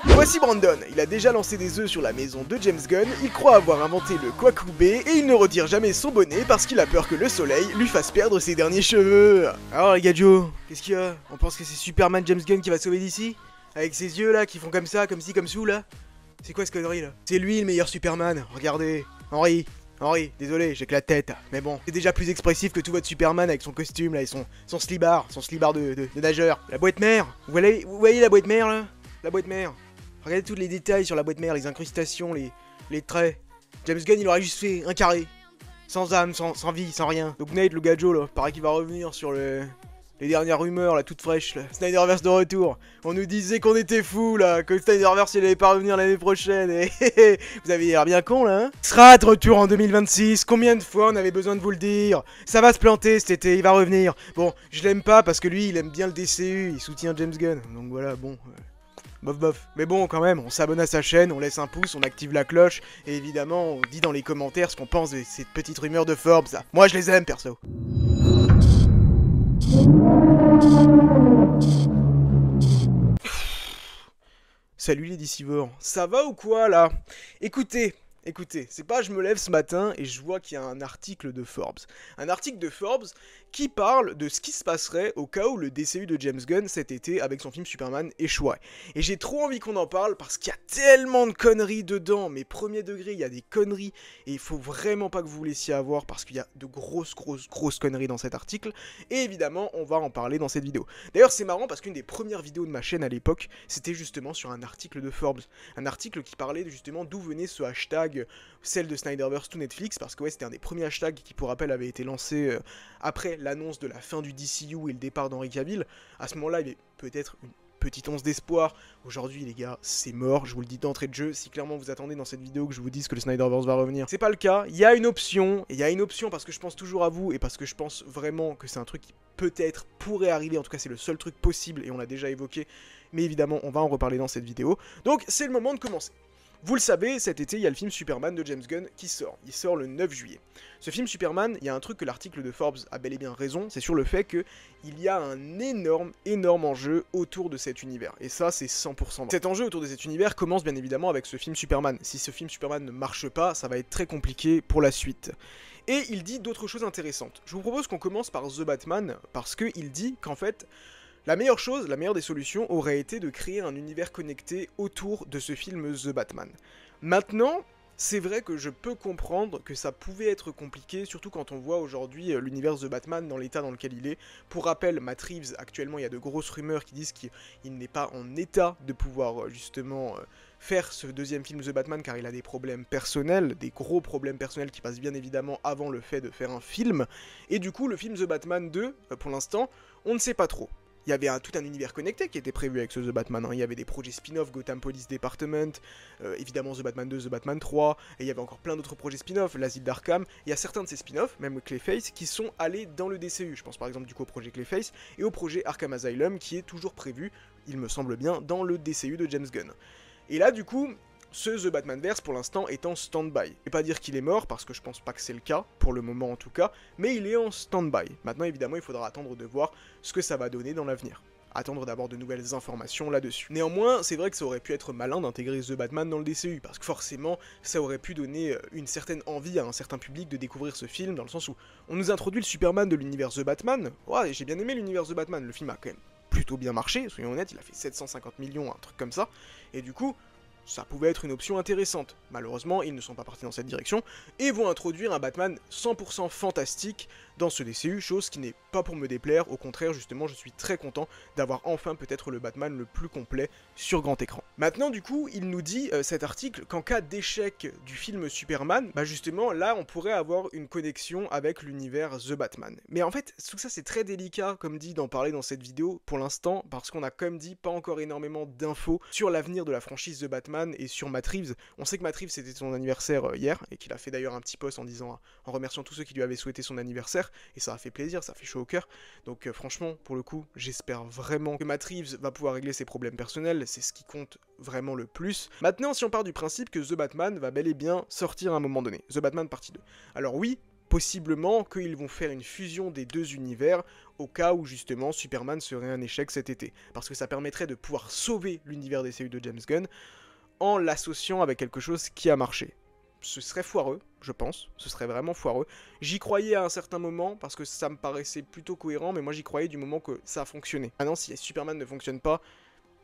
Voici Brandon, il a déjà lancé des œufs sur la maison de James Gunn, il croit avoir inventé le Kwakubé et il ne retire jamais son bonnet parce qu'il a peur que le soleil lui fasse perdre ses derniers cheveux. Alors les gars Joe, qu'est-ce qu'il y a? On pense que c'est Superman James Gunn qui va sauver d'ici? Avec ses yeux là qui font comme ça, comme ci, comme sous là? C'est quoi ce connerie là? C'est lui le meilleur Superman, regardez. Henry, désolé, j'ai que la tête, mais bon, c'est déjà plus expressif que tout votre Superman avec son costume là et son slibard de nageur. La boîte mère, vous voyez la boîte mère là? La boîte mère. Regardez tous les détails sur la boîte mère, les incrustations, les traits. James Gunn il aurait juste fait un carré. Sans âme, sans vie, sans rien. Donc Nate, le gajo là, paraît qu'il va revenir sur les dernières rumeurs là, toutes fraîches là. Snyderverse de retour. On nous disait qu'on était fous là, que Snyderverse il allait pas revenir l'année prochaine. Et vous avez l'air bien con là, hein? Il sera de retour en 2026. Combien de fois on avait besoin de vous le dire? Ça va se planter cet été, il va revenir. Bon, je l'aime pas parce que lui il aime bien le DCU, il soutient James Gunn. Donc voilà, bon. Bof. Mais bon, quand même, on s'abonne à sa chaîne, on laisse un pouce, on active la cloche, et évidemment, on dit dans les commentaires ce qu'on pense de cette petite rumeur de Forbes, ça. Moi, je les aime, perso. Salut les dicivores, ça va ou quoi, là? Écoutez, c'est pas je me lève ce matin et je vois qu'il y a un article de Forbes. Un article de Forbes qui parle de ce qui se passerait au cas où le DCU de James Gunn cet été avec son film Superman échouerait. Et j'ai trop envie qu'on en parle parce qu'il y a tellement de conneries dedans, mais premier degré, il y a des conneries et il faut vraiment pas que vous vous laissiez avoir parce qu'il y a de grosses conneries dans cet article. Et évidemment, on va en parler dans cette vidéo. D'ailleurs, c'est marrant parce qu'une des premières vidéos de ma chaîne à l'époque, c'était justement sur un article de Forbes. Un article qui parlait justement d'où venait ce hashtag, celle de Snyderverse to Netflix, parce que ouais, c'était un des premiers hashtags qui, pour rappel, avait été lancé après l'annonce de la fin du DCU et le départ d'Henry Cavill. À ce moment-là, il y avait peut-être une petite once d'espoir. Aujourd'hui, les gars, c'est mort, je vous le dis d'entrée de jeu. Si clairement vous attendez dans cette vidéo que je vous dise que le Snyderverse va revenir, c'est pas le cas. Il y a une option, et il y a une option parce que je pense toujours à vous, et parce que je pense vraiment que c'est un truc qui peut-être pourrait arriver, en tout cas c'est le seul truc possible, et on l'a déjà évoqué, mais évidemment, on va en reparler dans cette vidéo. Donc, c'est le moment de commencer. Vous le savez, cet été, il y a le film Superman de James Gunn qui sort. Il sort le 9 juillet. Ce film Superman, il y a un truc que l'article de Forbes a bel et bien raison, c'est sur le fait qu'il y a un énorme enjeu autour de cet univers. Et ça, c'est 100% vrai. Cet enjeu autour de cet univers commence bien évidemment avec ce film Superman. Si ce film Superman ne marche pas, ça va être très compliqué pour la suite. Et il dit d'autres choses intéressantes. Je vous propose qu'on commence par The Batman, parce qu'il dit qu'en fait, la meilleure des solutions aurait été de créer un univers connecté autour de ce film The Batman. Maintenant, c'est vrai que je peux comprendre que ça pouvait être compliqué, surtout quand on voit aujourd'hui l'univers The Batman dans l'état dans lequel il est. Pour rappel, Matt Reeves, actuellement, il y a de grosses rumeurs qui disent qu'il n'est pas en état de pouvoir justement faire ce deuxième film The Batman car il a des problèmes personnels, des gros problèmes personnels qui passent bien évidemment avant le fait de faire un film. Et du coup, le film The Batman 2, pour l'instant, on ne sait pas trop. Il y avait tout un univers connecté qui était prévu avec ce The Batman, hein. Il y avait des projets spin-off, Gotham Police Department, évidemment The Batman 2, The Batman 3, et il y avait encore plein d'autres projets spin-off, l'Asile d'Arkham. Il y a certains de ces spin-offs, même Clayface, qui sont allés dans le DCU. Je pense par exemple du coup au projet Clayface et au projet Arkham Asylum qui est toujours prévu, il me semble bien, dans le DCU de James Gunn. Et là du coup, ce The Batmanverse pour l'instant est en stand-by. Je vais pas dire qu'il est mort parce que je pense pas que c'est le cas, pour le moment en tout cas, mais il est en stand-by. Maintenant évidemment il faudra attendre de voir ce que ça va donner dans l'avenir. Attendre d'avoir de nouvelles informations là-dessus. Néanmoins, c'est vrai que ça aurait pu être malin d'intégrer The Batman dans le DCU, parce que forcément, ça aurait pu donner une certaine envie à un certain public de découvrir ce film, dans le sens où on nous introduit le Superman de l'univers The Batman. Ouais, j'ai bien aimé l'univers The Batman, le film a quand même plutôt bien marché, soyons honnêtes, il a fait 750 millions, un truc comme ça, et du coup, ça pouvait être une option intéressante. Malheureusement, ils ne sont pas partis dans cette direction, et vont introduire un Batman 100% fantastique dans ce DCU, chose qui n'est pas pour me déplaire, au contraire, justement, je suis très content d'avoir enfin peut-être le Batman le plus complet sur grand écran. Maintenant, du coup, il nous dit, cet article, qu'en cas d'échec du film Superman, bah justement, là, on pourrait avoir une connexion avec l'univers The Batman. Mais en fait, tout ça, c'est très délicat, comme dit, d'en parler dans cette vidéo, pour l'instant, parce qu'on a, comme dit, pas encore énormément d'infos sur l'avenir de la franchise The Batman et sur Matt Reeves. On sait que Matt Reeves, c'était son anniversaire hier, et qu'il a fait d'ailleurs un petit post en disant, en remerciant tous ceux qui lui avaient souhaité son anniversaire, et ça a fait plaisir, ça a fait chaud au cœur. Donc franchement, pour le coup, j'espère vraiment que Matt Reeves va pouvoir régler ses problèmes personnels, c'est ce qui compte vraiment le plus. Maintenant, si on part du principe que The Batman va bel et bien sortir à un moment donné, The Batman partie 2. Alors oui, possiblement qu'ils vont faire une fusion des deux univers au cas où justement Superman serait un échec cet été. Parce que ça permettrait de pouvoir sauver l'univers DCU de James Gunn en l'associant avec quelque chose qui a marché. Ce serait foireux, je pense, ce serait vraiment foireux. J'y croyais à un certain moment, parce que ça me paraissait plutôt cohérent, mais moi j'y croyais du moment que ça a fonctionné. Maintenant, si Superman ne fonctionne pas,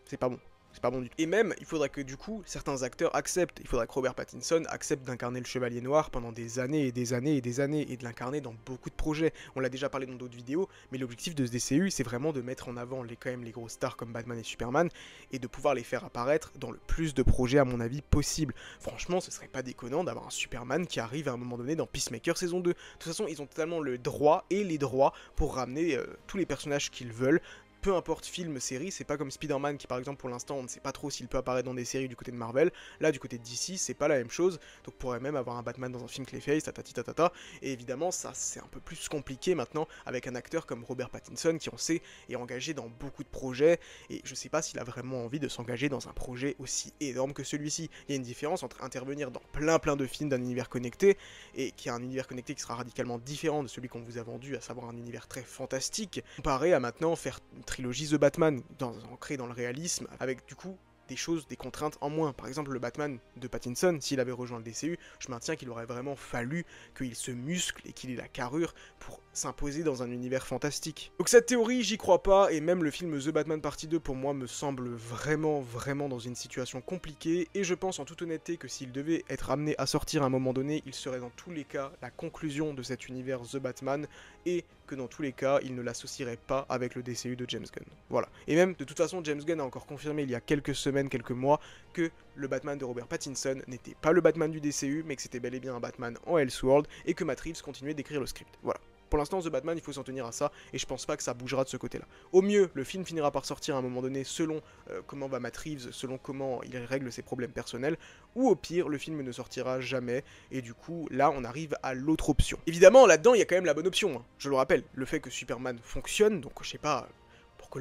c'est pas bon. C'est pas bon du tout. Et même, il faudrait que du coup, certains acteurs acceptent. Il faudrait que Robert Pattinson accepte d'incarner le Chevalier Noir pendant des années et des années et des années, et de l'incarner dans beaucoup de projets. On l'a déjà parlé dans d'autres vidéos, mais l'objectif de ce DCU, c'est vraiment de mettre en avant quand même les grosses stars comme Batman et Superman, et de pouvoir les faire apparaître dans le plus de projets, à mon avis, possible. Franchement, ce serait pas déconnant d'avoir un Superman qui arrive à un moment donné dans Peacemaker saison 2. De toute façon, ils ont totalement le droit et les droits pour ramener tous les personnages qu'ils veulent. Peu importe film, série, c'est pas comme Spider-Man qui par exemple pour l'instant on ne sait pas trop s'il peut apparaître dans des séries du côté de Marvel. Là du côté de DC c'est pas la même chose, donc on pourrait même avoir un Batman dans un film Clayface, tatati tatata. Et évidemment ça c'est un peu plus compliqué maintenant avec un acteur comme Robert Pattinson qui on sait est engagé dans beaucoup de projets, et je sais pas s'il a vraiment envie de s'engager dans un projet aussi énorme que celui-ci. Il y a une différence entre intervenir dans plein de films d'un univers connecté, et qui a un univers connecté qui sera radicalement différent de celui qu'on vous a vendu, à savoir un univers très fantastique, comparé à maintenant faire trilogie The Batman, ancrée dans le réalisme, avec du coup des choses, des contraintes en moins. Par exemple, le Batman de Pattinson, s'il avait rejoint le DCU, je maintiens qu'il aurait vraiment fallu qu'il se muscle et qu'il ait la carrure pour s'imposer dans un univers fantastique. Donc cette théorie, j'y crois pas, et même le film The Batman Partie 2, pour moi, me semble vraiment dans une situation compliquée, et je pense en toute honnêteté que s'il devait être amené à sortir à un moment donné, il serait dans tous les cas la conclusion de cet univers The Batman, et que dans tous les cas, il ne l'associerait pas avec le DCU de James Gunn. Voilà. Et même, de toute façon, James Gunn a encore confirmé il y a quelques semaines, quelques mois, que le Batman de Robert Pattinson n'était pas le Batman du DCU, mais que c'était bel et bien un Batman en Elseworld, et que Matt Reeves continuait d'écrire le script. Voilà. Pour l'instant, The Batman, il faut s'en tenir à ça, et je pense pas que ça bougera de ce côté-là. Au mieux, le film finira par sortir à un moment donné selon comment va Matt Reeves, selon comment il règle ses problèmes personnels, ou au pire, le film ne sortira jamais, et du coup, là, on arrive à l'autre option. Évidemment, là-dedans, il y a quand même la bonne option, hein. Je le rappelle, le fait que Superman fonctionne, donc je sais pas, pour que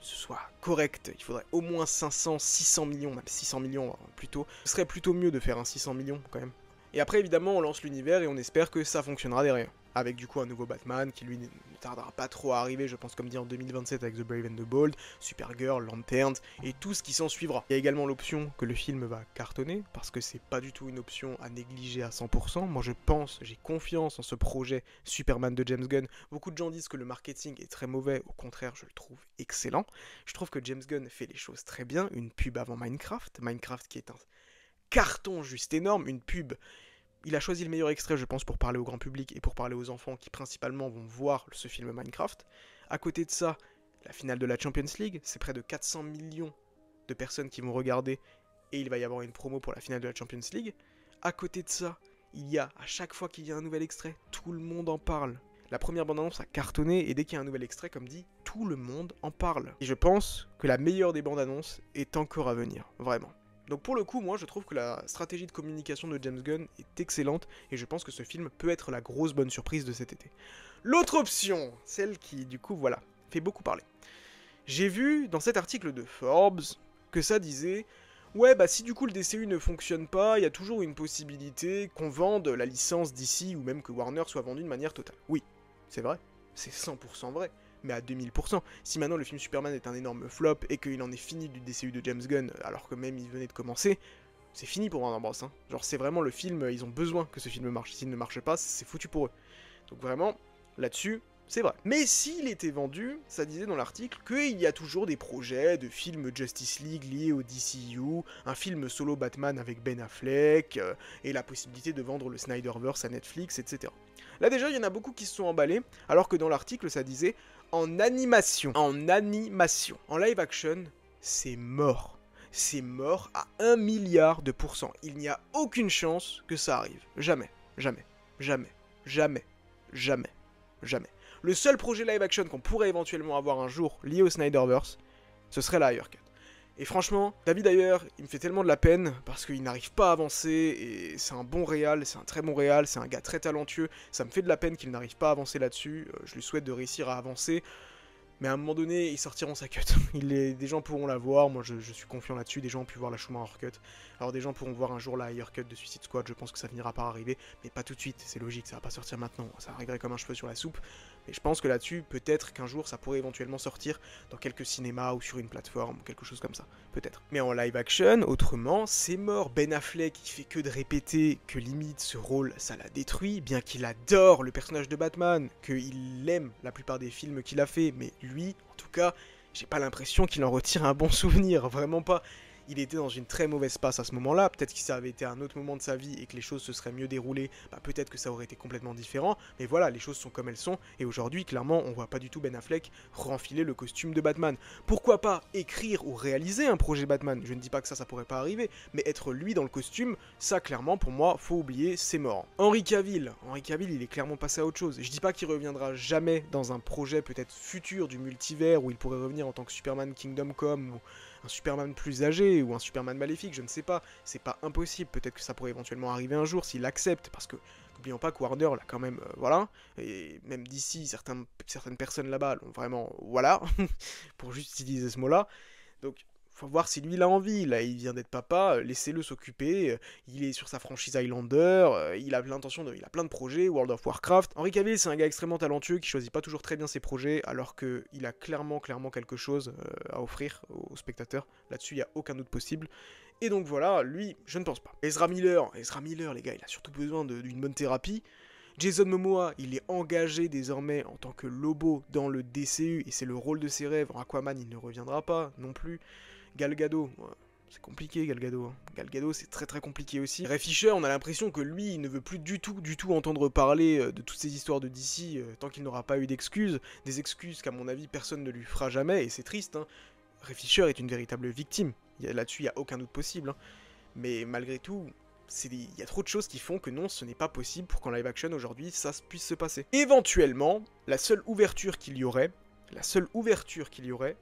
ce soit correct, il faudrait au moins 500, 600 millions, même 600 millions plutôt. Ce serait plutôt mieux de faire un 600 millions quand même. Et après, évidemment, on lance l'univers et on espère que ça fonctionnera derrière. Avec du coup un nouveau Batman qui lui ne tardera pas trop à arriver, je pense comme dit en 2027 avec The Brave and the Bold, Supergirl, Lanterns et tout ce qui s'en suivra. Il y a également l'option que le film va cartonner, parce que c'est pas du tout une option à négliger à 100%. Moi je pense, j'ai confiance en ce projet Superman de James Gunn. Beaucoup de gens disent que le marketing est très mauvais, au contraire je le trouve excellent. Je trouve que James Gunn fait les choses très bien, une pub avant Minecraft qui est un carton juste énorme, une pub. Il a choisi le meilleur extrait, je pense, pour parler au grand public et pour parler aux enfants qui principalement vont voir ce film Minecraft. À côté de ça, la finale de la Champions League, c'est près de 400 millions de personnes qui vont regarder, et il va y avoir une promo pour la finale de la Champions League. À côté de ça, il y a, à chaque fois qu'il y a un nouvel extrait, tout le monde en parle. La première bande-annonce a cartonné, et dès qu'il y a un nouvel extrait, comme dit, tout le monde en parle. Et je pense que la meilleure des bandes-annonces est encore à venir, vraiment. Donc pour le coup, moi je trouve que la stratégie de communication de James Gunn est excellente, et je pense que ce film peut être la grosse bonne surprise de cet été. L'autre option, celle qui du coup voilà, fait beaucoup parler. J'ai vu dans cet article de Forbes que ça disait « Ouais bah si du coup le DCU ne fonctionne pas, il y a toujours une possibilité qu'on vende la licence d'ici, ou même que Warner soit vendu de manière totale. » Oui, c'est vrai, c'est 100% vrai. Mais à 2000%. Si maintenant le film Superman est un énorme flop et qu'il en est fini du DCU de James Gunn, alors que même il venait de commencer, c'est fini pour Warner Bros. Hein. Genre c'est vraiment le film, ils ont besoin que ce film marche. S'il ne marche pas, c'est foutu pour eux. Donc vraiment, là-dessus, c'est vrai. Mais s'il était vendu, ça disait dans l'article qu'il y a toujours des projets de films Justice League liés au DCU, un film solo Batman avec Ben Affleck, et la possibilité de vendre le Snyderverse à Netflix, etc. Là déjà, il y en a beaucoup qui se sont emballés, alors que dans l'article, ça disait en animation. En animation. En live action, c'est mort. C'est mort à 1 milliard de %. Il n'y a aucune chance que ça arrive. Jamais. Jamais. Jamais. Jamais. Jamais. Jamais. Le seul projet live action qu'on pourrait éventuellement avoir un jour lié au Snyderverse, ce serait la Ayer Cut. Et franchement, David Ayer, il me fait tellement de la peine parce qu'il n'arrive pas à avancer, et c'est un bon réal, c'est un très bon réal, c'est un gars très talentueux, ça me fait de la peine qu'il n'arrive pas à avancer là-dessus, je lui souhaite de réussir à avancer, Mais à un moment donné, ils sortiront sa cut. Des gens pourront la voir, moi je suis confiant là-dessus, des gens ont pu voir la Schumacher cut. Alors des gens pourront voir un jour la Ayer cut de Suicide Squad, je pense que ça finira par arriver, mais pas tout de suite, c'est logique, ça va pas sortir maintenant, ça arriverait comme un cheveu sur la soupe. Mais je pense que là-dessus, peut-être qu'un jour ça pourrait éventuellement sortir dans quelques cinémas ou sur une plateforme, quelque chose comme ça, peut-être. Mais en live action, autrement, c'est mort. Ben Affleck, il fait que de répéter que limite ce rôle, ça l'a détruit, bien qu'il adore le personnage de Batman, qu'il aime la plupart des films qu'il a fait, mais lui, en tout cas, j'ai pas l'impression qu'il en retire un bon souvenir, vraiment pas. Il était dans une très mauvaise passe à ce moment-là, peut-être que si ça avait été un autre moment de sa vie et que les choses se seraient mieux déroulées, bah peut-être que ça aurait été complètement différent, mais voilà, les choses sont comme elles sont, et aujourd'hui, clairement, on voit pas du tout Ben Affleck renfiler le costume de Batman. Pourquoi pas écrire ou réaliser un projet Batman? Je ne dis pas que ça pourrait pas arriver, mais être lui dans le costume, ça clairement, pour moi, faut oublier, c'est mort. Henry Cavill, il est clairement passé à autre chose. Je dis pas qu'il reviendra jamais dans un projet peut-être futur du multivers, où il pourrait revenir en tant que Superman Kingdom Come, ou un Superman plus âgé ou un Superman maléfique, je ne sais pas, c'est pas impossible, peut-être que ça pourrait éventuellement arriver un jour s'il accepte, parce que n'oublions pas que Warner l'a quand même, voilà, et même d'ici, certaines personnes là-bas l'ont vraiment, voilà, pour juste utiliser ce mot-là, donc faut voir si lui il a envie, là il vient d'être papa, laissez-le s'occuper, il est sur sa franchise Highlander, il a plein de projets, World of Warcraft. Henry Cavill c'est un gars extrêmement talentueux qui choisit pas toujours très bien ses projets, alors qu'il a clairement quelque chose à offrir aux spectateurs, là-dessus il n'y a aucun doute possible. Et donc voilà, lui, je ne pense pas. Ezra Miller, les gars, il a surtout besoin d'une bonne thérapie. Jason Momoa, il est engagé désormais en tant que Lobo dans le DCU, et c'est le rôle de ses rêves. En Aquaman, il ne reviendra pas non plus. Gal Gadot, c'est compliqué Gal Gadot. Gal Gadot, c'est très compliqué aussi. Ray Fisher, on a l'impression que lui, il ne veut plus du tout entendre parler de toutes ces histoires de DC tant qu'il n'aura pas eu d'excuses. Des excuses qu'à mon avis, personne ne lui fera jamais, et c'est triste. Hein. Ray Fisher est une véritable victime. Là-dessus, il n'y a aucun doute possible. Hein. Mais malgré tout, il y a trop de choses qui font que non, ce n'est pas possible pour qu'en live action aujourd'hui, ça puisse se passer. Éventuellement, la seule ouverture qu'il y aurait,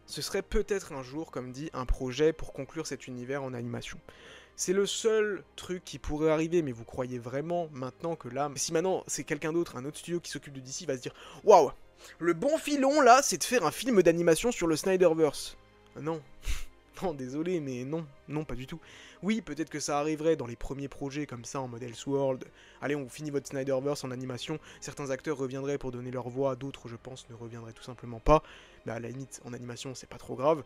ce serait peut-être un jour, comme dit, un projet pour conclure cet univers en animation. C'est le seul truc qui pourrait arriver, mais vous croyez vraiment maintenant que là, si maintenant c'est quelqu'un d'autre, un autre studio qui s'occupe de DC, va se dire « Waouh, le bon filon là, c'est de faire un film d'animation sur le Snyderverse. » Non. Non, désolé, mais non, pas du tout. Oui, peut-être que ça arriverait dans les premiers projets comme ça en mode Elseworld. Allez, on finit votre Snyderverse en animation. Certains acteurs reviendraient pour donner leur voix, d'autres, je pense, ne reviendraient tout simplement pas. Mais à la limite, en animation, c'est pas trop grave.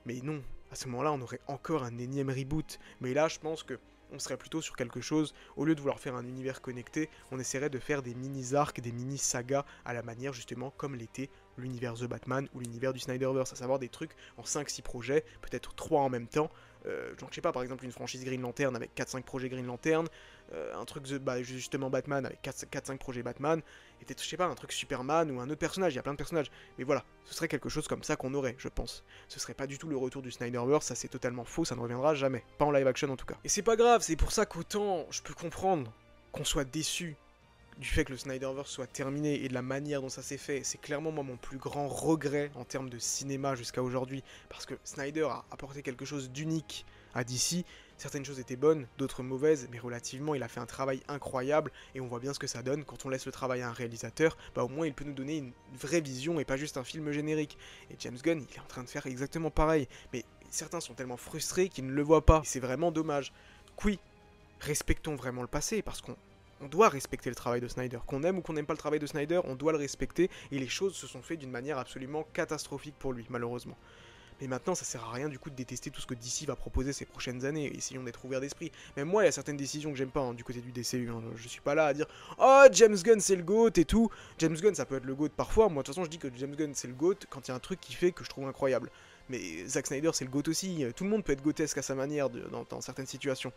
Mais non, à ce moment-là, on aurait encore un énième reboot. Mais là, je pense que on serait plutôt sur quelque chose, au lieu de vouloir faire un univers connecté, on essaierait de faire des mini-arcs, des mini-sagas, à la manière justement comme l'était l'univers The Batman ou l'univers du Snyderverse, à savoir des trucs en 5-6 projets, peut-être 3 en même temps, genre je sais pas, par exemple une franchise Green Lantern avec 4-5 projets Green Lantern, un truc justement Batman avec 4-5 projets Batman, et peut-être je sais pas, un truc Superman ou un autre personnage, il y a plein de personnages, mais voilà, ce serait quelque chose comme ça qu'on aurait, je pense. Ce serait pas du tout le retour du Snyderverse, ça c'est totalement faux, ça ne reviendra jamais, pas en live action en tout cas. Et c'est pas grave, c'est pour ça qu'autant je peux comprendre qu'on soit déçu du fait que le Snyderverse soit terminé et de la manière dont ça s'est fait, c'est clairement moi mon plus grand regret en termes de cinéma jusqu'à aujourd'hui, parce que Snyder a apporté quelque chose d'unique à DC, certaines choses étaient bonnes, d'autres mauvaises, mais relativement il a fait un travail incroyable, et on voit bien ce que ça donne quand on laisse le travail à un réalisateur, bah au moins il peut nous donner une vraie vision et pas juste un film générique. Et James Gunn, il est en train de faire exactement pareil, mais certains sont tellement frustrés qu'ils ne le voient pas, et c'est vraiment dommage. Donc oui, respectons vraiment le passé, parce qu'on doit respecter le travail de Snyder. Qu'on aime ou qu'on n'aime pas le travail de Snyder, on doit le respecter, et les choses se sont faites d'une manière absolument catastrophique pour lui, malheureusement. Mais maintenant, ça sert à rien du coup de détester tout ce que DC va proposer ces prochaines années, essayons d'être ouverts d'esprit. Même moi, il y a certaines décisions que j'aime pas du côté du DCU, je suis pas là à dire « Oh, James Gunn c'est le GOAT et tout !» James Gunn ça peut être le GOAT parfois, moi de toute façon je dis que James Gunn c'est le GOAT quand il y a un truc qui fait que je trouve incroyable. Mais Zack Snyder c'est le GOAT aussi, tout le monde peut être GOATesque à sa manière dans certaines situations.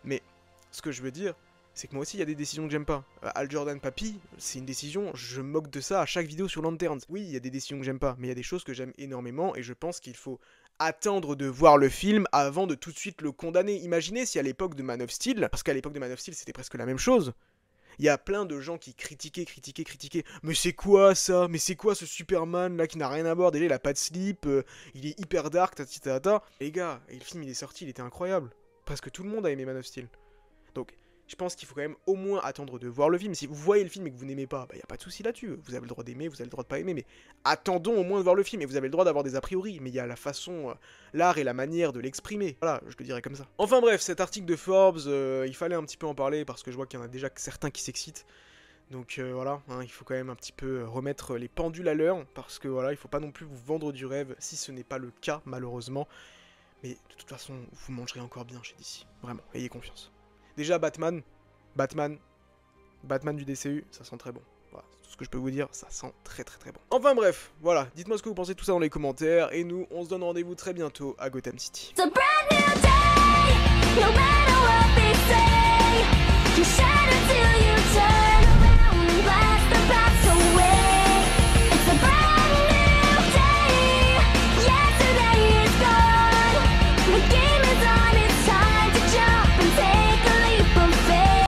Mais ce que je veux dire, c'est que moi aussi il y a des décisions que j'aime pas. Hal Jordan Papy, c'est une décision, je moque de ça à chaque vidéo sur Lanterns. Oui, il y a des décisions que j'aime pas, mais il y a des choses que j'aime énormément, et je pense qu'il faut attendre de voir le film avant de tout de suite le condamner. Imaginez si à l'époque de Man of Steel, parce qu'à l'époque de Man of Steel c'était presque la même chose, il y a plein de gens qui critiquaient. Mais c'est quoi ça? Mais c'est quoi ce Superman là qui n'a rien à voir? Déjà il a pas de slip, il est hyper dark, tatata. Les gars, et le film il est sorti, il était incroyable. Presque tout le monde a aimé Man of Steel. Donc, je pense qu'il faut quand même au moins attendre de voir le film. Si vous voyez le film et que vous n'aimez pas, bah y a pas de souci là-dessus. Vous avez le droit d'aimer, vous avez le droit de pas aimer, mais attendons au moins de voir le film. Et vous avez le droit d'avoir des a priori, mais il y a la façon, l'art et la manière de l'exprimer. Voilà, je le dirais comme ça. Enfin bref, cet article de Forbes, il fallait un petit peu en parler parce que je vois qu'il y en a déjà certains qui s'excitent. Donc voilà, hein, il faut quand même un petit peu remettre les pendules à l'heure, parce que voilà, il faut pas non plus vous vendre du rêve si ce n'est pas le cas, malheureusement. Mais de toute façon, vous mangerez encore bien chez DC. Vraiment, ayez confiance. Déjà, Batman du DCU, ça sent très bon. Voilà, c'est tout ce que je peux vous dire, ça sent très bon. Enfin bref, voilà, dites-moi ce que vous pensez de tout ça dans les commentaires, et nous, on se donne rendez-vous très bientôt à Gotham City.